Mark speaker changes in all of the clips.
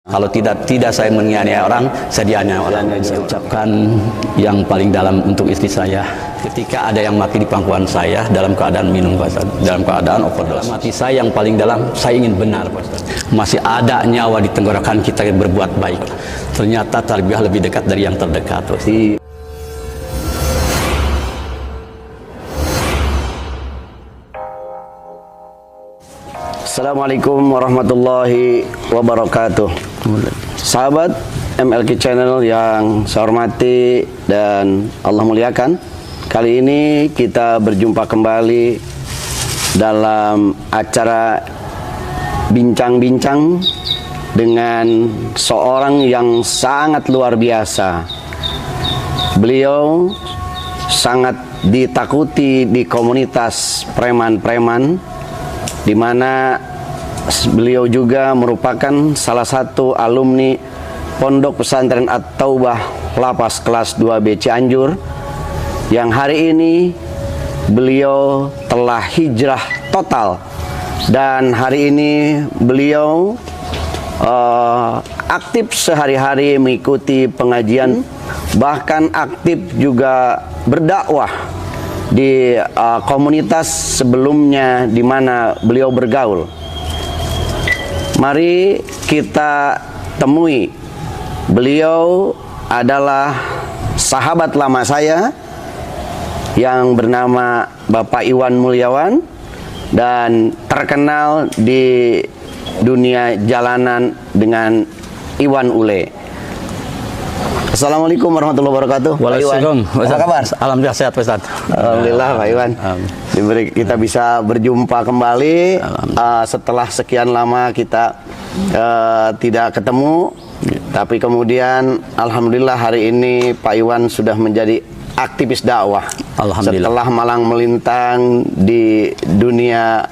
Speaker 1: Kalau tidak saya menganiaya orang, saya dianiaya orang. Saya ucapkan yang paling dalam untuk istri saya. Ketika ada yang mati di pangkuan saya dalam keadaan minum, Pak Ustaz, dalam keadaan overdose. Mati saya yang paling dalam, saya ingin benar, Pak Ustaz. Masih ada nyawa di tenggorokan kita yang berbuat baik. Ternyata tarbiyah lebih dekat dari yang terdekat, Pak Ustaz.
Speaker 2: Assalamualaikum warahmatullahi wabarakatuh. Sahabat MLQ Channel yang saya hormati dan Allah muliakan, kali ini kita berjumpa kembali dalam acara bincang-bincang dengan seorang yang sangat luar biasa. Beliau sangat ditakuti di komunitas preman-preman, di mana beliau juga merupakan salah satu alumni Pondok Pesantren At-Taubah Lapas kelas 2B Cianjur, yang hari ini beliau telah hijrah total, dan hari ini beliau aktif sehari-hari mengikuti pengajian, bahkan aktif juga berdakwah di komunitas sebelumnya di mana beliau bergaul. Mari kita temui. Beliau adalah sahabat lama saya yang bernama Bapak Iwan Mulyawan dan terkenal di dunia jalanan dengan Iwan Ule. Assalamualaikum warahmatullahi wabarakatuh.
Speaker 1: Waalaikumsalam.
Speaker 2: Apa kabar?
Speaker 1: Alhamdulillah sehat, Pak Ustaz.
Speaker 2: Alhamdulillah, Pak Iwan. Kita bisa berjumpa kembali setelah sekian lama kita tidak ketemu. Tapi kemudian alhamdulillah hari ini Pak Iwan sudah menjadi aktivis dakwah.
Speaker 1: Alhamdulillah.
Speaker 2: Setelah malang melintang di dunia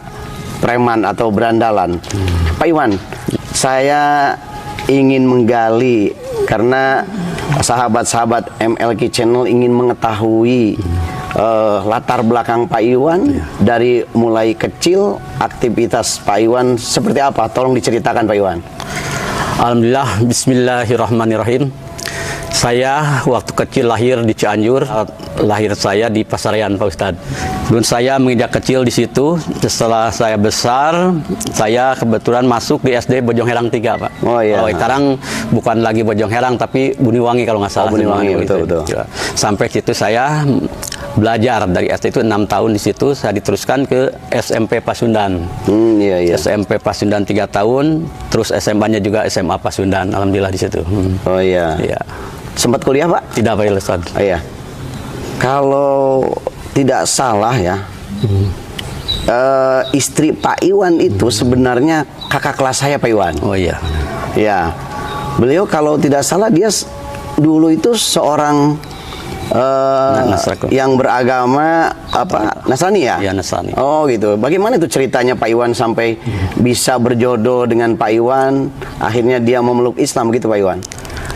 Speaker 2: preman atau berandalan. Pak Iwan, saya ingin menggali karena sahabat-sahabat MLQ Channel ingin mengetahui latar belakang Pak Iwan dari mulai kecil, aktivitas Pak Iwan seperti apa? Tolong diceritakan, Pak Iwan.
Speaker 1: Alhamdulillah, bismillahirrahmanirrahim. Saya waktu kecil lahir di Cianjur, lahir saya di Pasarian, Pak Ustadz. Dan saya menginjak kecil di situ. Setelah saya besar, saya kebetulan masuk di SD Bojong Herang 3, Pak.
Speaker 2: Oh iya.
Speaker 1: Kalau sekarang bukan lagi Bojong Herang, tapi Buniwangi kalau nggak salah.
Speaker 2: Buniwangi, betul.
Speaker 1: Sampai situ saya belajar dari SD itu 6 tahun di situ. Saya diteruskan ke SMP Pasundan. SMP Pasundan 3 tahun, terus SMA-nya juga SMA Pasundan. Alhamdulillah di situ.
Speaker 2: Oh iya.
Speaker 1: Iya.
Speaker 2: Sempat kuliah, Pak?
Speaker 1: Tidak, Pak Ustaz.
Speaker 2: Oh iya. Kalau tidak salah ya, istri Pak Iwan itu sebenarnya kakak kelas saya, Pak Iwan.
Speaker 1: Oh iya.
Speaker 2: Ya. Beliau kalau tidak salah dia dulu itu seorang yang beragama apa, Nasrani ya?
Speaker 1: Ya, Nasrani.
Speaker 2: Oh gitu. Bagaimana itu ceritanya Pak Iwan sampai bisa berjodoh dengan Pak Iwan, akhirnya dia memeluk Islam gitu, Pak Iwan?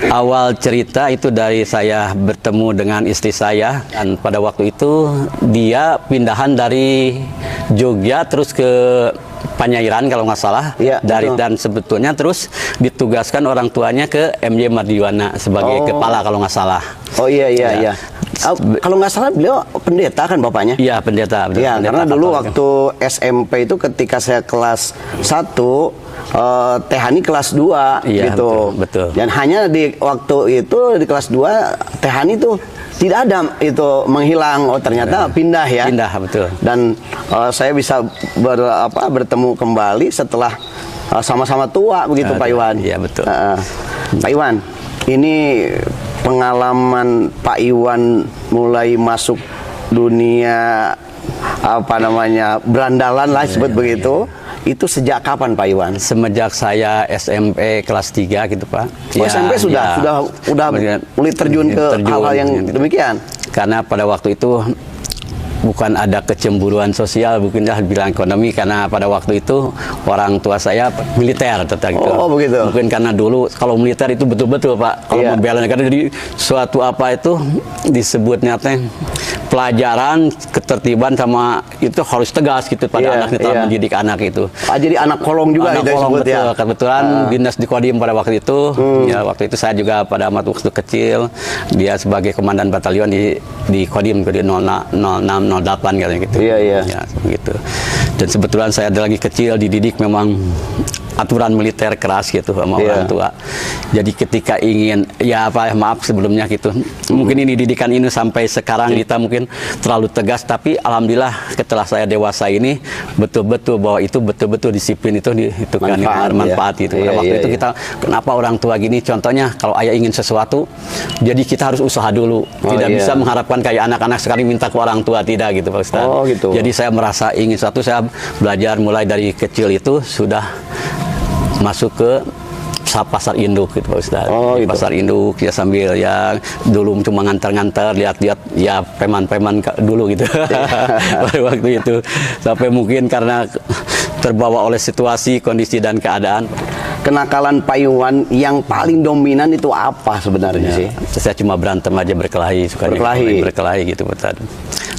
Speaker 1: Awal cerita itu dari saya bertemu dengan istri saya, dan pada waktu itu dia pindahan dari Jogja terus ke Panjairan kalau nggak salah,
Speaker 2: ya,
Speaker 1: dan sebetulnya terus ditugaskan orang tuanya ke MJ Mardiwana sebagai kepala kalau nggak salah.
Speaker 2: Oh iya. Kalau nggak salah beliau pendeta kan bapaknya?
Speaker 1: Iya, pendeta.
Speaker 2: Iya, karena dulu waktu SMP itu ketika saya kelas 1, Tehani kelas 2
Speaker 1: iya,
Speaker 2: gitu.
Speaker 1: Betul.
Speaker 2: Dan hanya di waktu itu di kelas 2 Tehani itu tidak ada itu menghilang. Oh ternyata pindah ya.
Speaker 1: Pindah, betul.
Speaker 2: Dan saya bisa bertemu kembali setelah sama-sama tua begitu, Pak Iwan.
Speaker 1: Iya, betul.
Speaker 2: Pak Iwan, ini pengalaman Pak Iwan mulai masuk dunia berandalan lah sebut begitu. Itu sejak kapan, Pak Iwan?
Speaker 1: Semenjak saya SMP kelas 3 gitu, Pak.
Speaker 2: Oh, SMP sudah mulai terjun ke hal-hal yang demikian.
Speaker 1: Karena pada waktu itu bukan ada kecemburuan sosial, bukan bilang ekonomi, karena pada waktu itu orang tua saya militer tentang itu.
Speaker 2: Oh, begitu.
Speaker 1: Mungkin karena dulu kalau militer itu betul-betul Pak, kalau membela negara, jadi suatu apa itu disebutnya teh pelajaran, ketertiban sama itu harus tegas gitu pada anak kita mendidik anak itu.
Speaker 2: Jadi anak kolong juga
Speaker 1: anak
Speaker 2: itu
Speaker 1: kolong,
Speaker 2: disebut
Speaker 1: betul.
Speaker 2: ya.
Speaker 1: Kebetulan dinas di Kodim pada waktu itu, ya waktu itu saya juga pada waktu kecil, dia sebagai komandan batalion di Kodim, di 0608 katanya gitu.
Speaker 2: Iya.
Speaker 1: Ya, gitu. Dan sebetulnya saya lagi kecil dididik memang aturan militer keras gitu sama orang tua. Jadi ketika ingin, ya apa, maaf sebelumnya gitu, mungkin ini didikan ini sampai sekarang kita mungkin terlalu tegas, tapi alhamdulillah setelah saya dewasa ini betul-betul bahwa itu betul-betul disiplin itu kan manfaat itu. Pada waktu itu kita, kenapa orang tua gini, contohnya kalau ayah ingin sesuatu, jadi kita harus usaha dulu, tidak bisa mengharapkan kayak anak-anak sekarang minta ke orang tua, tidak gitu Pak Ustadz.
Speaker 2: Gitu.
Speaker 1: Jadi saya merasa ingin sesuatu, saya belajar mulai dari kecil itu sudah masuk ke pasar induk gitu Pak Ustadz.
Speaker 2: Gitu.
Speaker 1: Pasar induk ya, sambil ya dulu cuma ngantar-ngantar, lihat-lihat ya preman-preman dulu gitu. Pada waktu itu sampai mungkin karena terbawa oleh situasi, kondisi dan keadaan.
Speaker 2: Kenakalan Pak Iwan yang paling dominan itu apa sebenarnya sih?
Speaker 1: Saya cuma berantem aja, berkelahi, berkelahi gitu Pak Ustadz.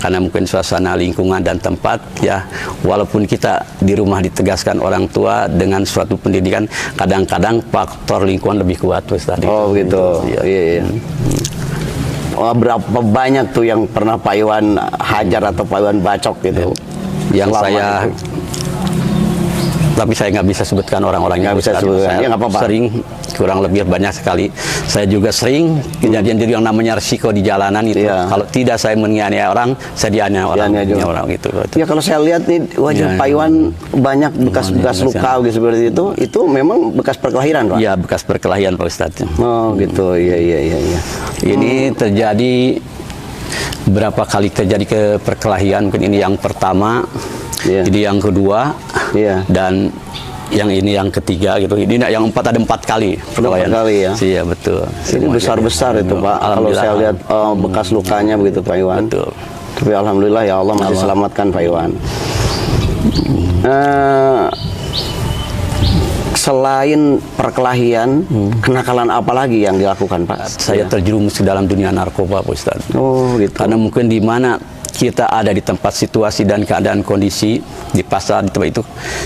Speaker 1: Karena mungkin suasana lingkungan dan tempat ya, walaupun kita di rumah ditegaskan orang tua dengan suatu pendidikan, kadang-kadang faktor lingkungan lebih kuat Ustaz.
Speaker 2: Gitu. Iya. Berapa banyak tuh yang pernah Pak Iwan hajar atau Pak Iwan bacok gitu?
Speaker 1: Yang saya tapi saya nggak bisa sebutkan orang-orangnya.
Speaker 2: Nggak bisa sebutkan.
Speaker 1: Saya sering, kurang lebih banyak sekali. Saya juga sering kejadian-kejadian yang namanya risiko di jalanan itu. Kalau tidak saya menganiaya orang, saya dianiaya orang gitu.
Speaker 2: Ya kalau saya lihat nih wajah Pak Iwan banyak bekas-bekas luka gitu, seperti itu memang bekas perkelahian Pak?
Speaker 1: Iya, bekas perkelahian Pak Ustadz.
Speaker 2: Oh gitu, iya.
Speaker 1: Ini terjadi berapa kali terjadi ke perkelahian, mungkin ini yang pertama. Jadi yang kedua, dan yang ini yang ketiga gitu. Ini yang empat, ada 4 kali perkelahian. 4 kali ya? Iya betul.
Speaker 2: Ini besar-besar itu Pak. Kalau saya lihat bekas lukanya begitu Pak Iwan.
Speaker 1: Betul.
Speaker 2: Tapi alhamdulillah ya Allah masih selamatkan Pak Iwan. Selain perkelahian, kenakalan apa lagi yang dilakukan Pak?
Speaker 1: Saya terjerumus ke dalam dunia narkoba Pak Ustadz.
Speaker 2: Oh gitu.
Speaker 1: Karena mungkin di mana kita ada di tempat situasi dan keadaan kondisi di pasar di tempat itu,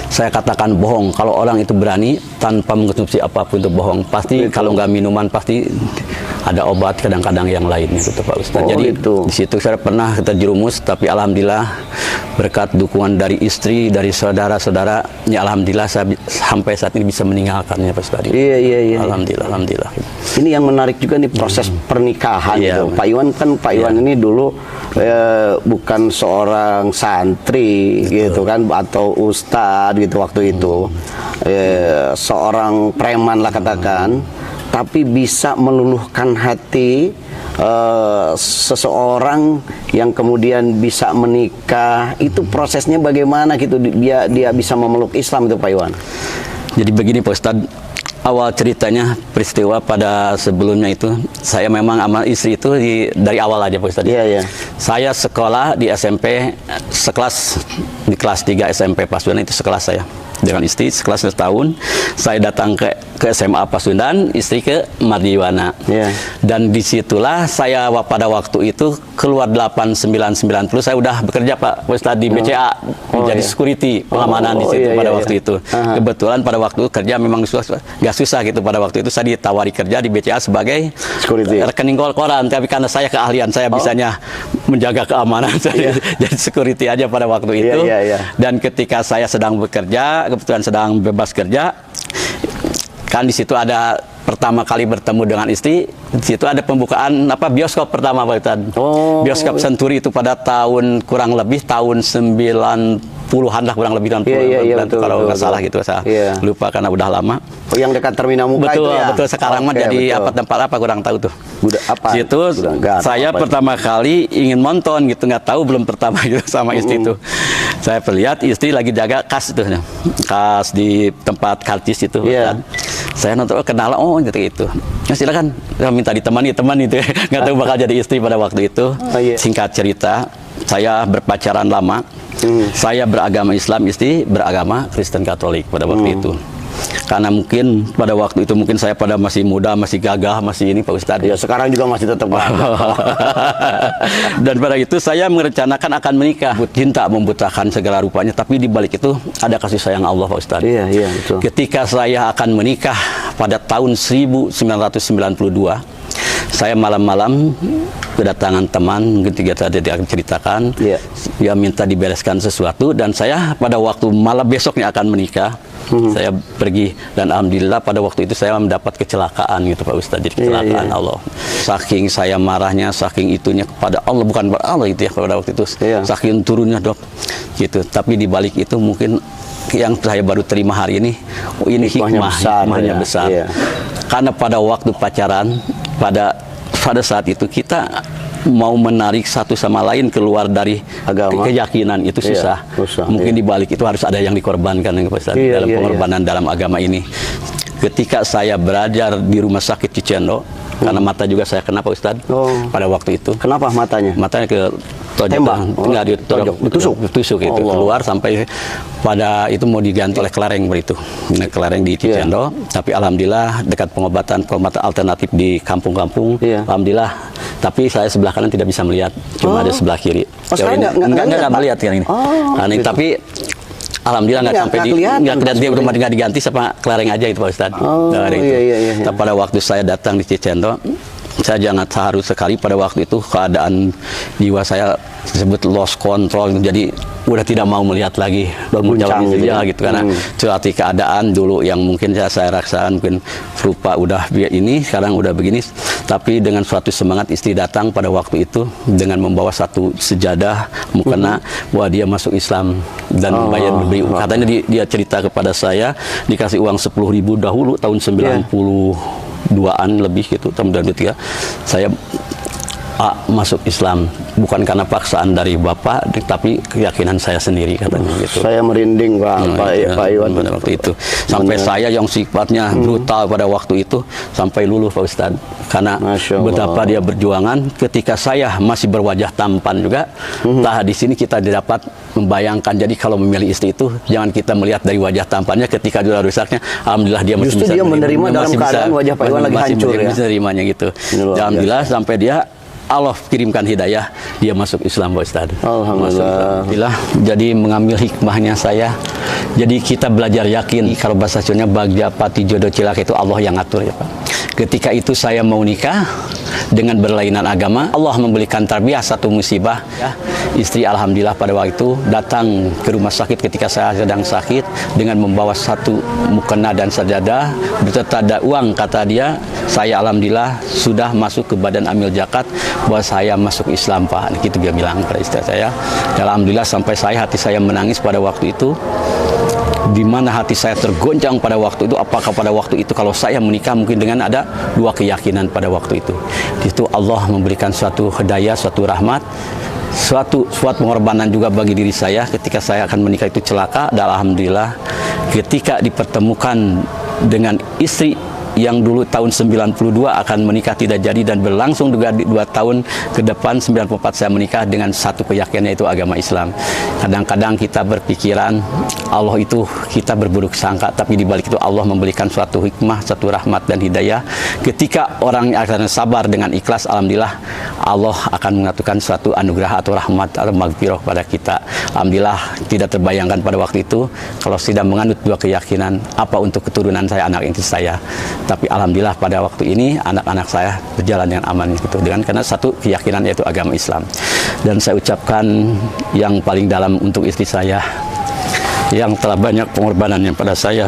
Speaker 1: saya katakan bohong kalau orang itu berani tanpa mengkonsumsi apapun itu bohong. Pasti kalau nggak minuman pasti ada obat, kadang-kadang yang lainnya gitu Pak Ustadz. Jadi di situ saya pernah terjerumus, tapi alhamdulillah berkat dukungan dari istri, dari saudara-saudara, ya alhamdulillah saya sampai saat ini bisa meninggalkannya Pak Ustadz.
Speaker 2: Iya.
Speaker 1: Alhamdulillah.
Speaker 2: Ini yang menarik juga nih proses pernikahan gitu. Pak Iwan Pak Iwan ini dulu bukan seorang santri gitu kan, atau ustadz gitu waktu itu, seorang preman lah katakan, tapi bisa meluluhkan hati seseorang yang kemudian bisa menikah. Itu prosesnya bagaimana gitu, dia bisa memeluk Islam itu Pak Iwan?
Speaker 1: Jadi begini Pak Ustadz, awal ceritanya peristiwa pada sebelumnya itu, saya memang sama istri itu dari awal aja Pak Ustadz.
Speaker 2: Iya.
Speaker 1: Saya sekolah di SMP sekelas, di kelas 3 SMP Pasundan, itu sekelas saya dengan istri sekelas setahun. Saya datang ke SMA Pasundan, istri ke Mardiwana. Dan disitulah saya pada waktu itu keluar 8990 saya udah bekerja Pak Ustadz di BCA, menjadi security pengamanan di situ pada waktu itu. Kebetulan pada waktu kerja memang nggak susah gitu. Pada waktu itu saya ditawari kerja di BCA sebagai security, rekening koran, tapi karena saya keahlian saya bisanya menjaga keamanan, saya jadi security aja pada waktu itu. Dan ketika saya sedang bekerja, kebetulan sedang bebas kerja, kan di situ ada pertama kali bertemu dengan istri, di situ ada pembukaan bioskop pertama Pak Ustadz. Bioskop Senturi itu pada tahun kurang lebih tahun 90-an lah, kurang lebih tahun 90-an kalau nggak salah gitu, saya lupa karena udah lama.
Speaker 2: Yang dekat Terminal Muka itu ya?
Speaker 1: Betul, sekarang mah jadi tempat apa kurang tahu tuh. Situ saya pertama kali ingin nonton gitu, nggak tahu, belum pertama gitu sama istri itu. Saya perlihat istri lagi jaga kas itu, kas di tempat karcis itu. Saya nonton, kenal, gitu. Ya silakan, minta ditemani teman itu, nggak tahu bakal jadi istri pada waktu itu. Singkat cerita, saya berpacaran lama. Saya beragama Islam, istri beragama Kristen Katolik pada waktu itu. Karena mungkin pada waktu itu mungkin saya pada masih muda, masih gagah, masih ini Pak Ustadz.
Speaker 2: Ya sekarang juga masih tetap gagah.
Speaker 1: Dan pada itu saya merencanakan akan menikah. Cinta membutakan segala rupanya, tapi di balik itu ada kasih sayang Allah Pak Ustadz.
Speaker 2: Iya, iya, betul.
Speaker 1: Ketika saya akan menikah pada tahun 1992, saya malam-malam kedatangan teman, ketika tadi akan ceritakan, dia minta dibereskan sesuatu, dan saya pada waktu malam besoknya akan menikah, saya pergi, dan alhamdulillah pada waktu itu saya mendapat kecelakaan gitu Pak Ustadz, jadi kecelakaan Allah. Saking saya marahnya, saking itunya kepada Allah, bukan kepada Allah itu ya pada waktu itu, saking turunnya dok, gitu. Tapi di balik itu mungkin yang saya baru terima hari ini, ini hikmahnya besar. Karena pada waktu pacaran, pada saat itu kita mau menarik satu sama lain keluar dari agama, keyakinan itu susah. Mungkin di balik itu harus ada yang dikorbankan dalam pengorbanan dalam agama ini. Ketika saya belajar di rumah sakit Cicendo, karena mata juga saya kena Pak Ustadz pada waktu itu.
Speaker 2: Kenapa matanya?
Speaker 1: Matanya ke
Speaker 2: tembak,
Speaker 1: enggak ditusuk itu keluar sampai pada itu mau diganti oleh kelereng begitu, kelereng di Cicendo. Tapi alhamdulillah dekat pengobatan alternatif di kampung-kampung, alhamdulillah. Tapi saya sebelah kanan tidak bisa melihat, cuma ada sebelah kiri. Enggak melihat yang ini. Gitu. Tapi alhamdulillah nggak sampai dia udah nggak diganti sama kelereng aja itu Pak Ustadz. Tapi pada waktu saya datang di Cicendo, saya jangan haru sekali pada waktu itu keadaan jiwa saya disebut lost control, jadi udah tidak mau melihat lagi bermuncang gitu karena suatu keadaan dulu yang mungkin saya rasakan, mungkin rupa udah ini sekarang udah begini. Tapi dengan suatu semangat istri datang pada waktu itu dengan membawa satu sejadah mukena bahwa dia masuk Islam dan membayar beli. Katanya dia cerita kepada saya dikasih uang 10.000 dahulu tahun 92-an lebih gitu, tahun 93 saya masuk Islam bukan karena paksaan dari Bapak, tapi keyakinan saya sendiri katanya gitu.
Speaker 2: Saya merinding Pak Iwan
Speaker 1: pada waktu itu. Sampai saya yang sifatnya brutal pada waktu itu sampai luluh Pak Ustadz. Karena betapa dia berjuangan ketika saya masih berwajah tampan juga. Nah di sini kita dapat membayangkan, jadi kalau memilih istri itu jangan kita melihat dari wajah tampannya ketika dia rusaknya. Alhamdulillah dia masih bisa
Speaker 2: menerima dalam keadaan wajah Pak Iwan lagi hancur ya.
Speaker 1: Bisa menerimanya gitu. Alhamdulillah sampai dia Allah kirimkan hidayah, dia masuk Islam Pak Ustaz. Alhamdulillah. Jadi mengambil hikmahnya saya. Jadi kita belajar yakin kalau bahasa Sunda bagja pati jodoh cilaka itu Allah yang ngatur ya Pak. Ketika itu saya mau nikah dengan berlainan agama, Allah memberikan tarbiyah satu musibah ya. Istri alhamdulillah pada waktu itu datang ke rumah sakit ketika saya sedang sakit dengan membawa satu mukena dan sajadah beserta ada uang, kata dia. Saya alhamdulillah sudah masuk ke badan amil zakat bahwa saya masuk Islam Pak. Gitu dia bilang pada istri saya. Dan alhamdulillah sampai hati saya menangis pada waktu itu. Di mana hati saya tergoncang pada waktu itu, apakah pada waktu itu kalau saya menikah mungkin dengan ada dua keyakinan pada waktu itu. Di situ Allah memberikan suatu hidayah, suatu rahmat, suatu pengorbanan juga bagi diri saya ketika saya akan menikah itu celaka. Dan alhamdulillah ketika dipertemukan dengan istri yang dulu tahun 92 akan menikah tidak jadi dan berlangsung juga 2 tahun ke depan 94 saya menikah dengan satu keyakinan yaitu agama Islam. Kadang-kadang kita berpikiran Allah itu kita berburuk sangka, tapi di balik itu Allah memberikan suatu hikmah, satu rahmat dan hidayah. Ketika orang akan sabar dengan ikhlas, alhamdulillah Allah akan mengaturkan suatu anugerah atau rahmat atau maghfirah pada kita. Alhamdulillah tidak terbayangkan pada waktu itu kalau tidak menganut dua keyakinan apa untuk keturunan saya, anak istri saya. Tapi alhamdulillah pada waktu ini anak-anak saya berjalan dengan aman gitu dengan karena satu keyakinan yaitu agama Islam. Dan saya ucapkan yang paling dalam untuk istri saya yang telah banyak pengorbanannya pada saya,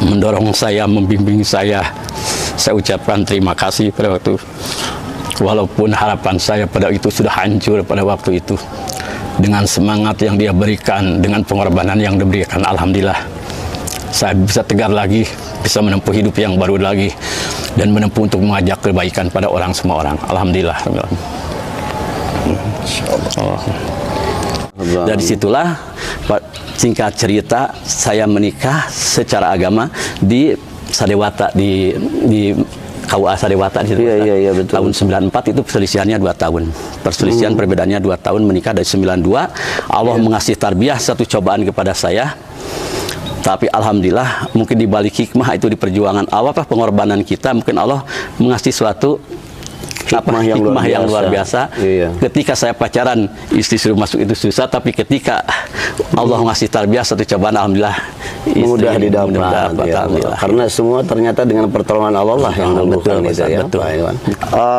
Speaker 1: mendorong saya, membimbing saya. Saya ucapkan terima kasih pada waktu walaupun harapan saya pada itu sudah hancur pada waktu itu. Dengan semangat yang dia berikan, dengan pengorbanan yang diberikan, alhamdulillah saya bisa tegar lagi, bisa menempuh hidup yang baru lagi, dan menempuh untuk mengajak kebaikan pada orang semua orang. Alhamdulillah. Dari situlah, singkat cerita, saya menikah secara agama di Sadewata, di KUA Sariwata di situ.
Speaker 2: Iya, betul.
Speaker 1: Tahun 94 itu perselisihannya 2 tahun. Perselisihan perbedaannya 2 tahun, menikah dari 92. Allah mengasih tarbiyah satu cobaan kepada saya. Tapi alhamdulillah mungkin di balik hikmah itu di perjuangan Allah, pengorbanan kita, mungkin Allah mengasih suatu hikmah yang luar biasa.
Speaker 2: Iya.
Speaker 1: Ketika saya pacaran, istri suruh masuk itu susah, tapi ketika Allah ngasih tarbiyah satu cobaan, alhamdulillah
Speaker 2: mudah didapat. Ya, karena semua ternyata dengan pertolongan Allah lah yang menentukan itu ya, Pak Iwan.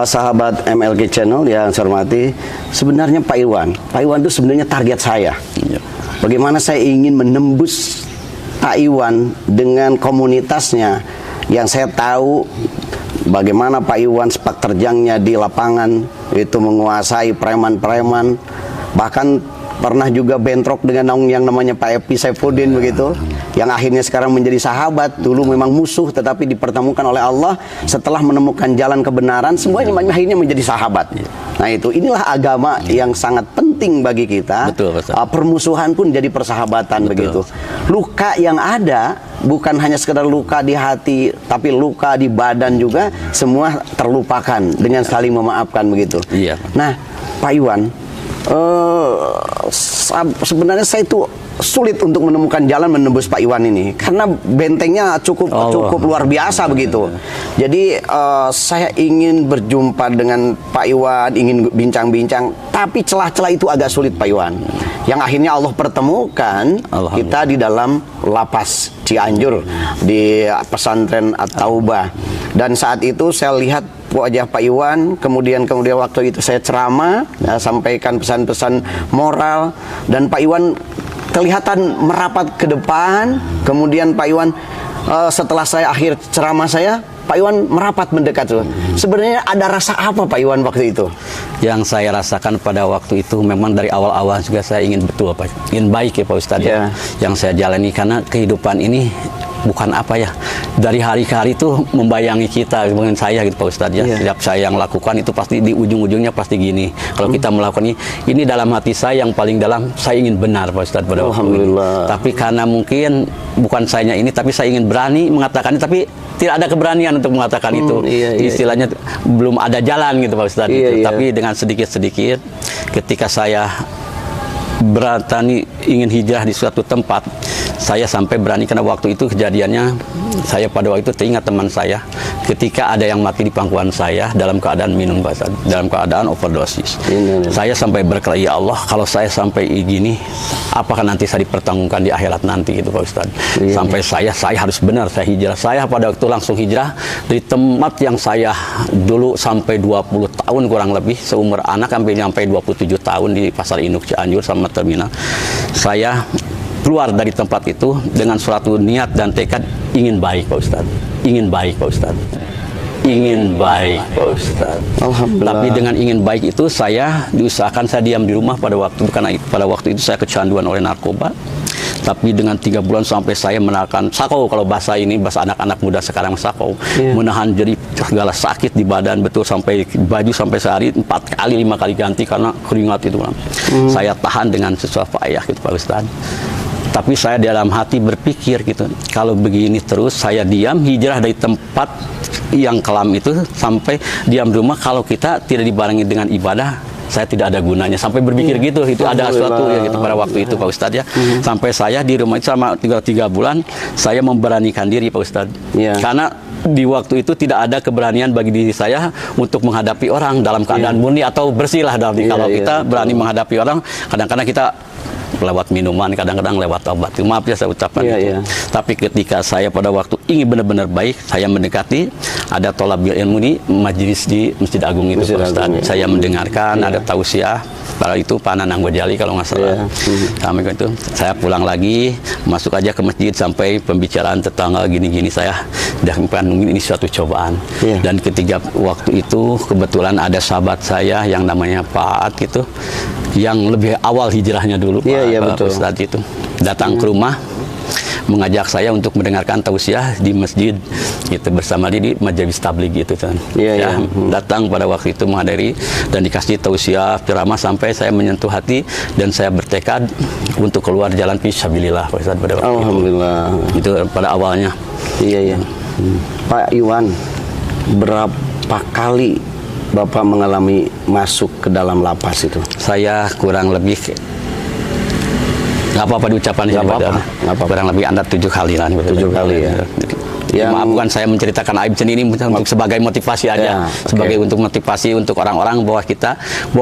Speaker 2: Sahabat MLG Channel yang saya hormati, sebenarnya Pak Iwan itu sebenarnya target saya.
Speaker 1: Iya.
Speaker 2: Bagaimana saya ingin menembus Pak Iwan dengan komunitasnya yang saya tahu bagaimana Pak Iwan sepak terjangnya di lapangan itu menguasai preman-preman, bahkan pernah juga bentrok dengan yang namanya Pak Epi Saifuddin begitu, yang akhirnya sekarang menjadi sahabat. Dulu memang musuh tetapi dipertemukan oleh Allah setelah menemukan jalan kebenaran, semuanya akhirnya menjadi sahabat. Nah inilah agama yang sangat penting bagi kita.
Speaker 1: Betul,
Speaker 2: permusuhan pun jadi persahabatan. Betul. Begitu. Luka yang ada bukan hanya sekedar luka di hati, tapi luka di badan juga, semua terlupakan dengan saling memaafkan begitu.
Speaker 1: Iya.
Speaker 2: Nah, Pak Iwan, sebenarnya saya itu sulit untuk menemukan jalan menembus Pak Iwan ini karena bentengnya cukup luar biasa begitu. Jadi saya ingin berjumpa dengan Pak Iwan, ingin bincang-bincang, tapi celah-celah itu agak sulit Pak Iwan. Yang akhirnya Allah pertemukan kita di dalam lapas Cianjur di pesantren At-Taubah. Dan saat itu saya lihat wajah Pak Iwan, kemudian waktu itu saya ceramah, sampaikan pesan-pesan moral, dan Pak Iwan kelihatan merapat ke depan. Kemudian Pak Iwan setelah saya akhir ceramah saya, Pak Iwan merapat mendekat. Sebenarnya ada rasa apa Pak Iwan waktu itu? Yang saya rasakan pada waktu itu memang dari awal-awal juga saya ingin betul Pak, ingin baik ya Pak Ustadz. Yeah. Yang saya jalani karena kehidupan ini bukan apa ya, dari hari ke hari itu membayangi kita, dengan saya gitu Pak Ustadz ya. Setiap saya yang lakukan itu pasti di ujung-ujungnya pasti gini. Kalau kita melakukan ini dalam hati saya yang paling dalam, saya ingin benar Pak Ustadz pada waktu itu. Tapi karena mungkin bukan saya ini, tapi saya ingin berani mengatakannya, tapi tidak ada keberanian untuk mengatakan itu. Istilahnya belum ada jalan gitu Pak Ustadz. Tapi dengan sedikit-sedikit ketika saya berani ingin hijrah di suatu tempat, saya sampai berani karena waktu itu kejadiannya saya pada waktu itu teringat teman saya ketika ada yang mati di pangkuan saya dalam keadaan minum Pak Ustadz, dalam keadaan overdosis. Saya sampai berkelahi, ya Allah, kalau saya sampai gini, apakah nanti saya dipertanggungkan di akhirat nanti gitu Pak Ustadz. Sampai saya harus benar, saya hijrah. Saya pada waktu langsung hijrah dari tempat yang saya dulu sampai 20 tahun kurang lebih, seumur anak sampai 27 tahun di Pasar Induk Cianjur sama terminal. Saya keluar dari tempat itu dengan suatu niat dan tekad ingin baik Pak Ustadz, ingin baik Pak Ustadz, ingin baik Pak Ustadz. Tapi dengan ingin baik itu saya diusahakan saya diam di rumah pada waktu itu, karena pada waktu itu saya kecanduan oleh narkoba. Tapi dengan 3 bulan sampai saya menahan sakau, kalau bahasa ini bahasa anak-anak muda sekarang sakau, menahan jadi segala sakit di badan betul, sampai baju sampai sehari 4 kali 5 kali ganti karena keringat itu. Saya tahan dengan sesuatu payah gitu Pak Ustadz. Tapi saya dalam hati berpikir gitu, kalau begini terus saya diam, hijrah dari tempat yang kelam itu sampai diam di rumah, kalau kita tidak dibarengi dengan ibadah, saya tidak ada gunanya. Sampai berpikir gitu, itu ada sesuatu ya gitu pada waktu itu Pak Ustadz ya. Sampai saya di rumah itu selama 3 bulan saya memberanikan diri Pak Ustadz. Karena di waktu itu tidak ada keberanian bagi diri saya untuk menghadapi orang dalam keadaan murni atau bersih lah. Kalau kita berani menghadapi orang, kadang-kadang kita lewat minuman, kadang-kadang lewat obat. Maaf ya saya ucapkan itu. Tapi ketika saya pada waktu ingin benar-benar baik, saya mendekati, ada tolabil ilmu di majelis di Masjid Agung itu Pak Ustadz. Saya mendengarkan, ada tausiah, pada itu Pak Nanang Gojali kalau nggak salah. Sampai itu saya pulang lagi, masuk aja ke masjid sampai pembicaraan tetangga gini-gini, saya udah nungguin ini suatu cobaan. Dan ketika waktu itu kebetulan ada sahabat saya yang namanya Pak Aat gitu, yang lebih awal hijrahnya dulu Pak Ustadz itu datang ke rumah mengajak saya untuk mendengarkan tausiah di masjid gitu, bersama dia di majelis tabligh gitu kan. Datang pada waktu itu menghadiri dan dikasih tausiah ceramah sampai saya menyentuh hati dan saya bertekad untuk keluar jalan fisabilillah Pak Ustadz pada waktu itu pada awalnya. Pak Iwan, berapa kali Bapak mengalami masuk ke dalam lapas itu?
Speaker 1: Saya kurang lebih nggak apa-apa diucapkan
Speaker 2: Nggak apa-apa.
Speaker 1: kurang lebih Anda 7 kali lah.
Speaker 2: 7 kali ya.
Speaker 1: Maaf, bukan saya menceritakan aib sendiri untuk sebagai motivasi aja, sebagai untuk motivasi untuk orang-orang bahwa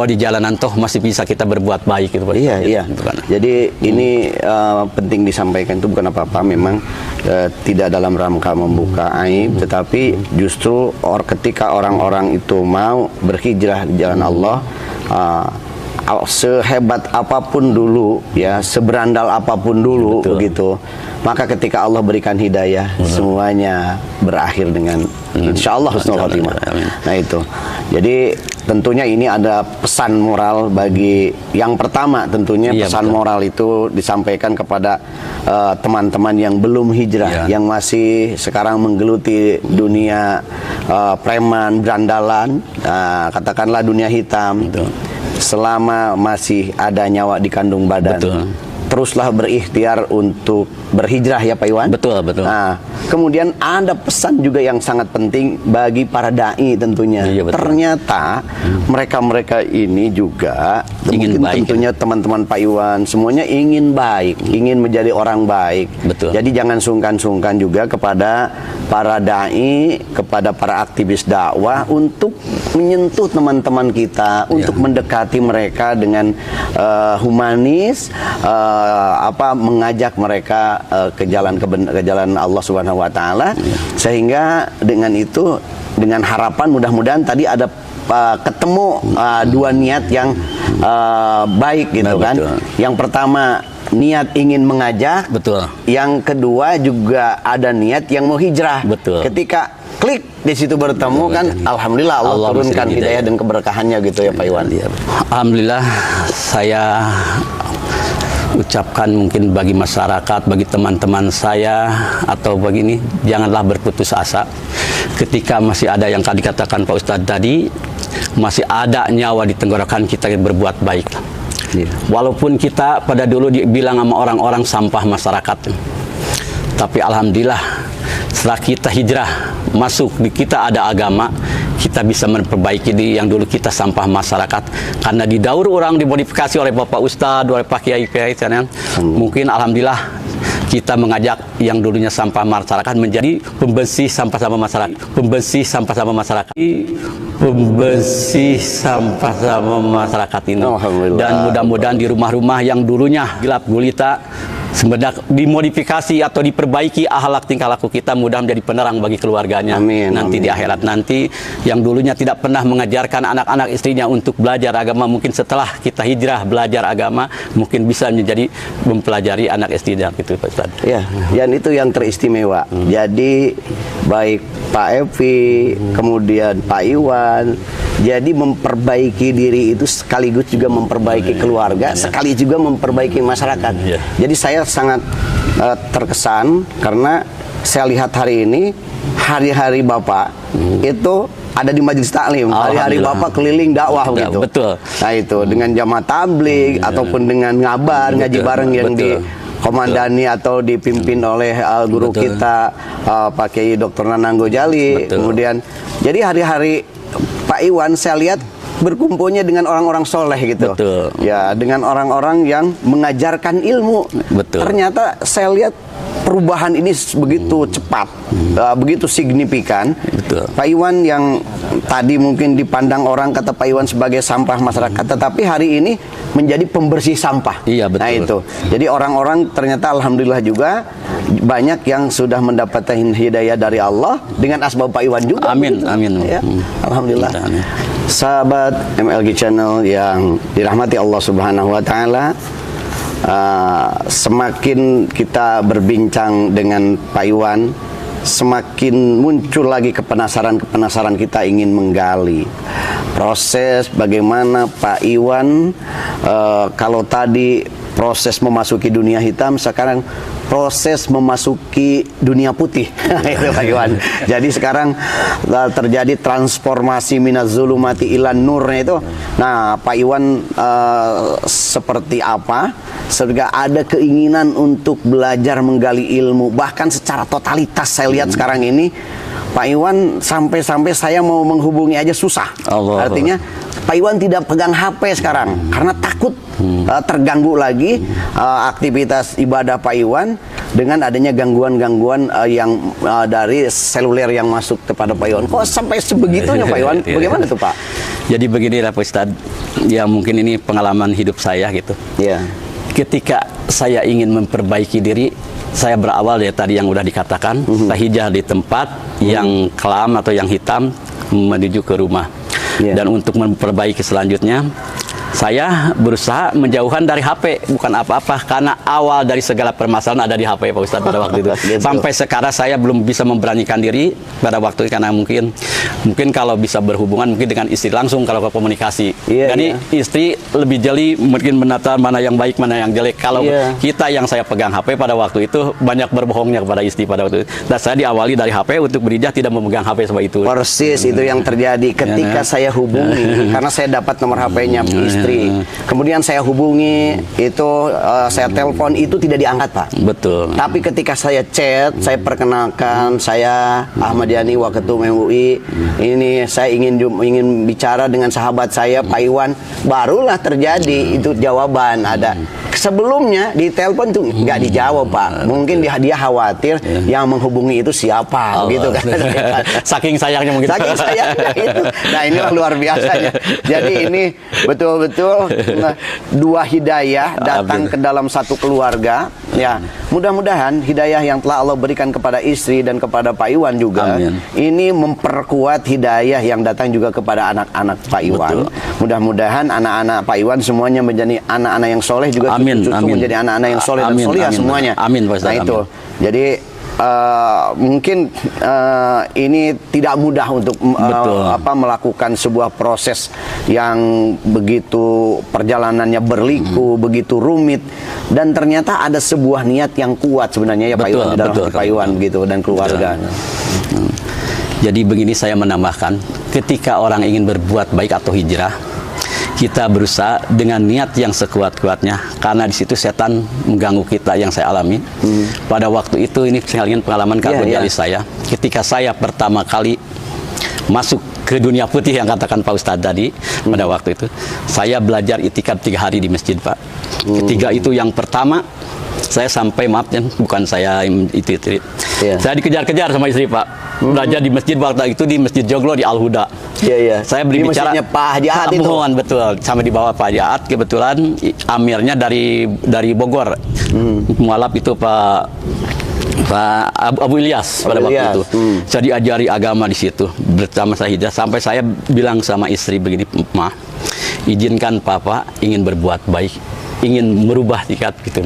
Speaker 1: di jalanan toh masih bisa kita berbuat baik gitu.
Speaker 2: Iya. Jadi ini penting disampaikan, itu bukan apa-apa, memang tidak dalam rangka membuka aib, tetapi justru ketika orang-orang itu mau berhijrah di jalan Allah, sehebat apapun dulu ya, seberandal apapun dulu, begitu, maka ketika Allah berikan hidayah, semuanya berakhir dengan insyaallah husnul khotimah. Nah itu, jadi tentunya ini ada pesan moral bagi yang pertama, tentunya pesan moral itu disampaikan kepada teman-teman yang belum hijrah, yang masih sekarang menggeluti dunia preman, berandalan, katakanlah dunia hitam. Selama masih ada nyawa di kandung badan, teruslah berikhtiar untuk berhijrah ya Pak Iwan.
Speaker 1: Betul.
Speaker 2: Nah, kemudian ada pesan juga yang sangat penting bagi para dai tentunya. Ternyata mereka-mereka ini juga
Speaker 1: ingin baik,
Speaker 2: tentunya teman-teman Pak Iwan semuanya ingin baik, ingin menjadi orang baik. Jadi jangan sungkan-sungkan juga kepada para dai, kepada para aktivis dakwah untuk menyentuh teman-teman kita, untuk mendekati mereka dengan humanis, mengajak mereka ke jalan Allah Subhanahu wa taala, sehingga dengan itu, dengan harapan mudah-mudahan tadi ada ketemu dua niat yang baik gitu kan. Yang pertama niat ingin mengajak, yang kedua juga ada niat yang mau hijrah. Ketika klik di situ bertemu kan, alhamdulillah Allah turunkan hidayah dan keberkahannya gitu ya Pak Iwan.
Speaker 1: Alhamdulillah, saya ucapkan mungkin bagi masyarakat, bagi teman-teman saya atau begini, janganlah berputus asa. Ketika masih ada yang tadi katakan Pak Ustadz tadi, masih ada nyawa di tenggorokan kita yang berbuat baik. Walaupun kita pada dulu dibilang sama orang-orang sampah masyarakat, tapi alhamdulillah setelah kita hijrah masuk di kita ada agama, kita bisa memperbaiki di yang dulu kita sampah masyarakat, karena didaur ulang, dimodifikasi oleh Bapak Ustadz, oleh Pak Kiai, mungkin alhamdulillah kita mengajak yang dulunya sampah masyarakat menjadi pembersih sampah-sampah masyarakat, pembersih sampah-sampah masyarakat, pembersih sampah-sampah masyarakat ini. Dan mudah-mudahan di rumah-rumah yang dulunya gelap gulita sebenarnya dimodifikasi atau diperbaiki akhlak tingkah laku kita, mudah menjadi penerang bagi keluarganya. Nanti di akhirat nanti, yang dulunya tidak pernah mengajarkan anak-anak istrinya untuk belajar agama, mungkin setelah kita hijrah belajar agama, mungkin bisa menjadi mempelajari anak istrinya gitu Pak Ustadz.
Speaker 2: Ya, dan itu yang teristimewa. Jadi baik Pak Evi, kemudian Pak Iwan, jadi memperbaiki diri itu sekaligus juga memperbaiki keluarga, sekali juga memperbaiki masyarakat. Jadi saya sangat terkesan karena saya lihat hari ini, hari-hari Bapak itu ada di majelis taklim, hari-hari Bapak keliling dakwah gitu. Nah itu dengan jamaah tabligh ataupun dengan ngabar, ngaji bareng yang di komandani atau dipimpin oleh guru kita Pak Kiai Dr. Nanang Gojali. Kemudian jadi hari-hari Pak Iwan saya lihat berkumpulnya dengan orang-orang soleh gitu. Ya, dengan orang-orang yang mengajarkan ilmu. Ternyata saya lihat perubahan ini begitu cepat, begitu signifikan. Pak Iwan yang tadi mungkin dipandang orang, kata Pak Iwan, sebagai sampah masyarakat, tetapi hari ini menjadi pembersih sampah. Nah itu, jadi orang-orang ternyata alhamdulillah juga banyak yang sudah mendapatkan hidayah dari Allah dengan asbab Pak Iwan juga.
Speaker 1: Amin.
Speaker 2: Ya, alhamdulillah. Sahabat MLG Channel yang dirahmati Allah Subhanahu wa taala, semakin kita berbincang dengan Pak Iwan, semakin muncul lagi kepenasaran kita ingin menggali proses bagaimana Pak Iwan, kalau tadi proses memasuki dunia hitam, sekarang proses memasuki dunia putih. Itu Pak Iwan. Jadi sekarang terjadi transformasi minaz zulumati ilan nurnya itu. Nah, Pak Iwan seperti apa? Sehingga ada keinginan untuk belajar menggali ilmu, bahkan secara totalitas saya lihat sekarang ini Pak Iwan sampai-sampai saya mau menghubungi aja susah.
Speaker 1: Allah.
Speaker 2: Artinya Pak Iwan tidak pegang HP sekarang karena takut terganggu lagi aktivitas ibadah Pak Iwan dengan adanya gangguan-gangguan yang dari seluler yang masuk kepada Pak Iwan. Kok sampai sebegitunya Pak Iwan? Bagaimana tuh Pak?
Speaker 1: Jadi beginilah Pak Ustadz, ya mungkin ini pengalaman hidup saya gitu.
Speaker 2: Iya.
Speaker 1: Ketika saya ingin memperbaiki diri, saya berawal dari tadi yang udah dikatakan, saya hijrah di tempat yang kelam atau yang hitam menuju ke rumah. Dan untuk memperbaiki selanjutnya, saya berusaha menjauhan dari HP, bukan apa-apa, karena awal dari segala permasalahan ada di HP Pak Ustadz pada waktu itu. Sampai sekarang saya belum bisa memberanikan diri pada waktu itu, karena mungkin kalau bisa berhubungan mungkin dengan istri langsung kalau ke komunikasi. Jadi istri lebih jeli mungkin menata mana yang baik mana yang jelek. Kalau kita yang saya pegang HP pada waktu itu banyak berbohongnya kepada istri pada waktu itu. Dan saya diawali dari HP untuk berijah tidak memegang HP seperti itu.
Speaker 2: Persis itu yang terjadi ketika saya hubungi karena saya dapat nomor HP-nya istri. Kemudian saya hubungi itu, saya telepon itu tidak diangkat Pak.
Speaker 1: Betul.
Speaker 2: Tapi ketika saya chat, saya perkenalkan saya Ahmad Yani Waketum MUI. Ini saya ingin bicara dengan sahabat saya Pak Iwan. Barulah terjadi itu jawaban ada. Sebelumnya di telepon tuh nggak dijawab Pak. Mungkin dia khawatir yang menghubungi itu siapa gitu kan.
Speaker 1: Saking sayangnya mungkin.
Speaker 2: Saking sayangnya itu. Nah inilah luar biasanya. Jadi ini betul-betul dua hidayah datang ke dalam satu keluarga. Ya, mudah-mudahan hidayah yang telah Allah berikan kepada istri dan kepada Pak Iwan juga, ini memperkuat hidayah yang datang juga kepada anak-anak Pak Iwan. Mudah-mudahan anak-anak Pak Iwan semuanya menjadi anak-anak yang soleh juga, cucu menjadi anak-anak yang soleh dan solihah semuanya.
Speaker 1: Amin, Pak Ustaz.
Speaker 2: Nah itu, jadi mungkin ini tidak mudah untuk melakukan sebuah proses yang begitu perjalanannya berliku, begitu rumit, dan ternyata ada sebuah niat yang kuat sebenarnya ya Pak Iwan di dalam Pak Iwan begitu dan keluarga.
Speaker 1: Jadi begini saya menambahkan, ketika orang ingin berbuat baik atau hijrah, kita berusaha dengan niat yang sekuat-kuatnya, karena di situ setan mengganggu kita yang saya alami. Pada waktu itu ini sekalian pengalaman karbonalis saya. Ketika saya pertama kali masuk ke dunia putih yang katakan Pak Ustadz tadi, pada waktu itu saya belajar itikaf 3 hari di masjid Pak. Ketiga itu yang pertama saya sampai maaf ya, bukan saya itu. Saya dikejar-kejar sama istri Pak. Belajar di masjid waktu itu di Masjid Joglo di Al-Huda. Saya beli bicara
Speaker 2: Pak Haji Ahad itu.
Speaker 1: Betul, sama di bawah Pak Haji Ahad, kebetulan amirnya dari Bogor. Mualaf itu Pak Abu Ilyas pada waktu itu. Saya diajari agama di situ bersama saya hijrah, sampai saya bilang sama istri begini, "Ma, izinkan Papa ingin berbuat baik, ingin merubah sikap gitu."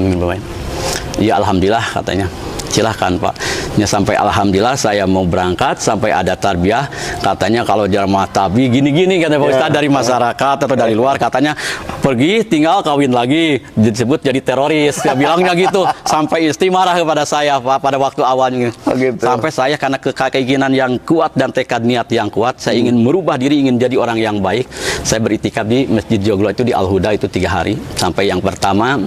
Speaker 1: Ya alhamdulillah katanya. Silahkan Pak. Ya, sampai alhamdulillah saya mau berangkat, sampai ada tarbiyah, katanya kalau jamaah tabi gini-gini kata Pak Ustadz dari masyarakat atau dari luar, katanya pergi tinggal kawin lagi disebut jadi teroris. Ya bilangnya gitu. Sampai istri marah kepada saya Pak pada waktu awalnya. Sampai saya karena keinginan yang kuat dan tekad niat yang kuat, saya ingin merubah diri, ingin jadi orang yang baik. Saya beritikaf di Masjid Joglo itu di Al-Huda itu 3 hari. Sampai yang pertama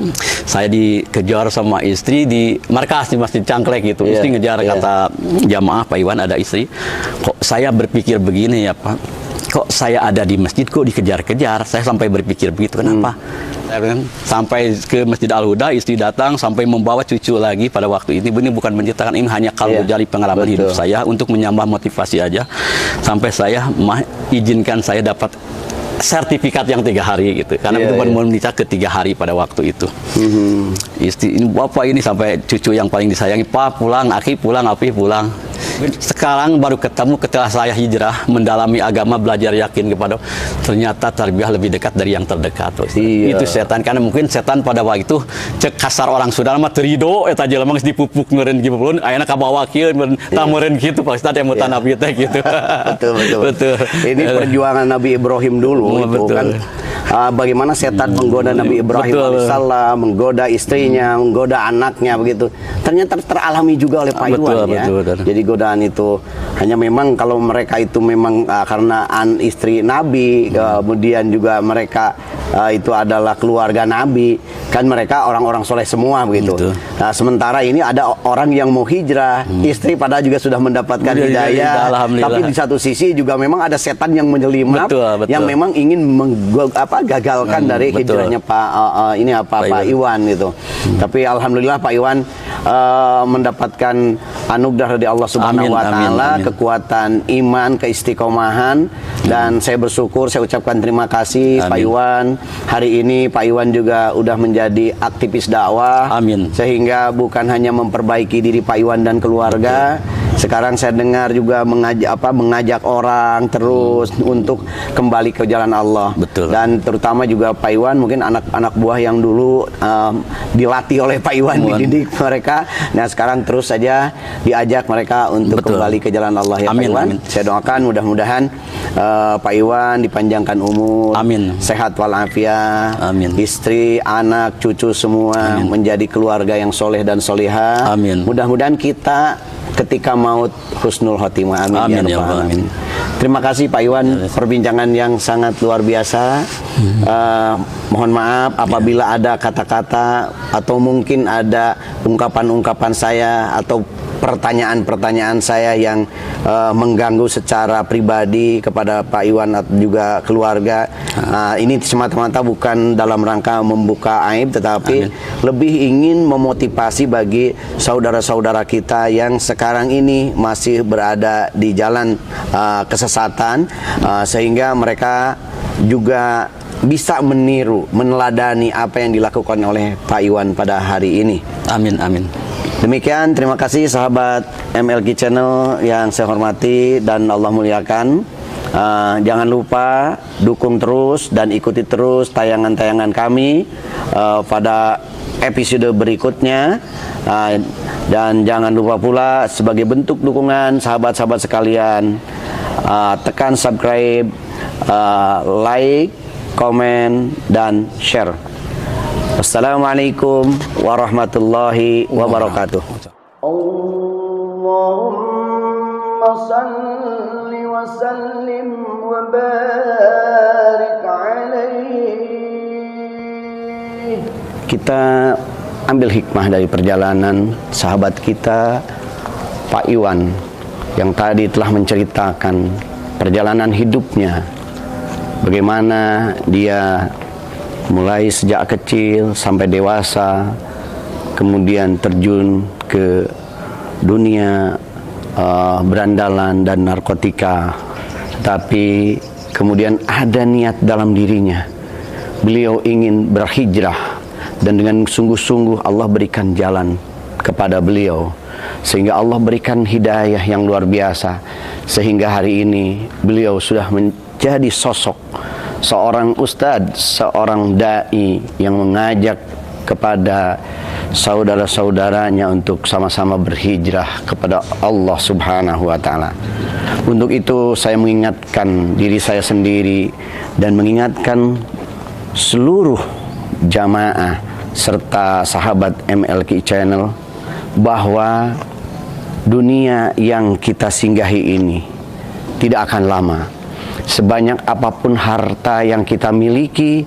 Speaker 1: saya dikejar sama istri di markas di Masjid Cangklek gitu. Istri ngejar, kata jamaah Pak Iwan ada istri. Kok saya berpikir begini ya Pak, kok saya ada di masjid kok dikejar-kejar. Saya sampai berpikir begitu, kenapa? Sampai ke Masjid Al-Huda, istri datang sampai membawa cucu lagi pada waktu ini. Ini bukan menceritakan, ini hanya kalau dari pengalaman hidup saya untuk menyambah motivasi aja. Sampai saya izinkan saya dapat sertifikat yang 3 hari gitu, karena itu baru menikah ke 3 hari pada waktu itu. Istri ini bapak ini sampai cucu yang paling disayangi, Pak pulang, Aki pulang, Api pulang. Sekarang baru ketemu setelah saya hijrah, mendalami agama, belajar yakin kepada, ternyata tarbiyah lebih dekat dari yang terdekat. Itu setan, karena mungkin setan pada waktu itu cek kasar orang sudah lama terido, eta jelema geus dipupuk meureun gitu pun, ayeuna kabawa kieu meureun gitu Pak Ustadz yang mutan Nabi teh gitu.
Speaker 2: Betul. Ini perjuangan Nabi Ibrahim dulu itu kan bagaimana setan menggoda Nabi Ibrahim alaihissalam, menggoda istrinya, menggoda anaknya begitu. Ternyata teralami juga oleh Pak Iwan ya. Jadi godaan itu hanya memang kalau mereka itu memang karena istri Nabi, kemudian juga mereka itu adalah keluarga Nabi, kan mereka orang-orang soleh semua begitu. Nah, sementara ini ada orang yang mau hijrah, istri padahal juga sudah mendapatkan hidayah, tapi di satu sisi juga memang ada setan yang menyelimap, yang memang ingin gagalkan dari hijrahnya Pak Iwan itu. Tapi alhamdulillah Pak Iwan mendapatkan anugerah dari Allah Subhanahu wa taala, kekuatan iman, keistiqomahan, dan saya bersyukur, saya ucapkan terima kasih Pak Iwan. Hari ini Pak Iwan juga udah menjadi aktivis dakwah, sehingga bukan hanya memperbaiki diri Pak Iwan dan keluarga. Sekarang saya dengar juga mengajak orang terus untuk kembali ke jalan Allah. Dan terutama juga Pak Iwan, mungkin anak-anak buah yang dulu dilatih oleh Pak Iwan, dididik mereka. Nah sekarang terus saja diajak mereka untuk kembali ke jalan Allah ya Pak Iwan. Saya doakan mudah-mudahan Pak Iwan dipanjangkan umur, sehat walafiat, istri, anak, cucu semua menjadi keluarga yang soleh dan solihah. Mudah-mudahan kita ketika maut husnul khotimah. Amin ya rabbal alamin. Terima kasih Pak Iwan, perbincangan yang sangat luar biasa. Mohon maaf apabila ada kata-kata atau mungkin ada ungkapan-ungkapan saya atau pertanyaan-pertanyaan saya yang mengganggu secara pribadi kepada Pak Iwan atau juga keluarga. Ini semata-mata bukan dalam rangka membuka aib, tetapi lebih ingin memotivasi bagi saudara-saudara kita yang sekarang ini masih berada di jalan kesesatan, sehingga mereka juga bisa meniru, meneladani apa yang dilakukan oleh Pak Iwan pada hari ini. Amin. Demikian, terima kasih sahabat MLQ Channel yang saya hormati dan Allah muliakan. Jangan lupa dukung terus dan ikuti terus tayangan-tayangan kami pada episode berikutnya. Dan jangan lupa pula sebagai bentuk dukungan sahabat-sahabat sekalian, tekan subscribe, like, komen, dan share. Assalamualaikum warahmatullahi wabarakatuh. Allahumma salli wa sallim wa barik alaihi. Kita ambil hikmah dari perjalanan sahabat kita Pak Iwan yang tadi telah menceritakan perjalanan hidupnya, bagaimana dia mulai sejak kecil sampai dewasa, kemudian terjun ke dunia berandalan dan narkotika. Tapi kemudian ada niat dalam dirinya, beliau ingin berhijrah, dan dengan sungguh-sungguh Allah berikan jalan kepada beliau, sehingga Allah berikan hidayah yang luar biasa, sehingga hari ini beliau sudah menjadi sosok seorang ustadz, seorang da'i yang mengajak kepada saudara-saudaranya untuk sama-sama berhijrah kepada Allah Subhanahu wa Ta'ala. Untuk itu saya mengingatkan diri saya sendiri dan mengingatkan seluruh jamaah serta sahabat MLQ Channel bahwa dunia yang kita singgahi ini tidak akan lama. Sebanyak apapun harta yang kita miliki,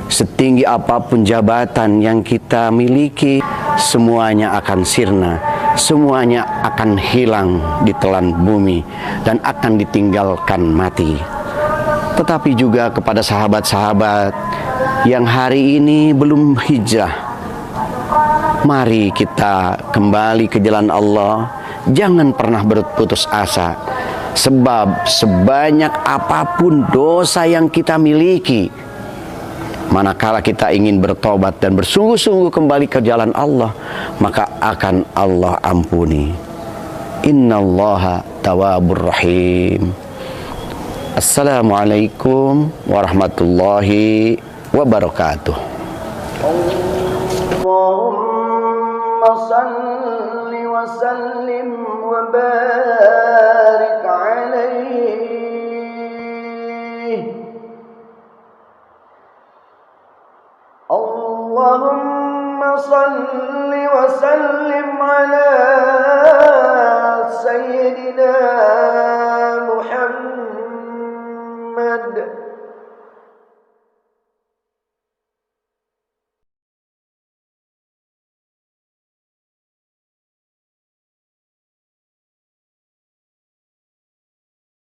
Speaker 2: setinggi apapun jabatan yang kita miliki, semuanya akan sirna, semuanya akan hilang di telan bumi dan akan ditinggalkan mati. Tetapi juga kepada sahabat-sahabat yang hari ini belum hijrah, mari kita kembali ke jalan Allah. Jangan pernah berputus asa, sebab sebanyak apapun dosa yang kita miliki, manakala kita ingin bertobat dan bersungguh-sungguh kembali ke jalan Allah, maka akan Allah ampuni. Innallaha tawwabur rahim. Assalamualaikum warahmatullahi wabarakatuh. Allahumma salli wa sallim wa barik alaihi.
Speaker 3: اللهم صل وسلم على سيدنا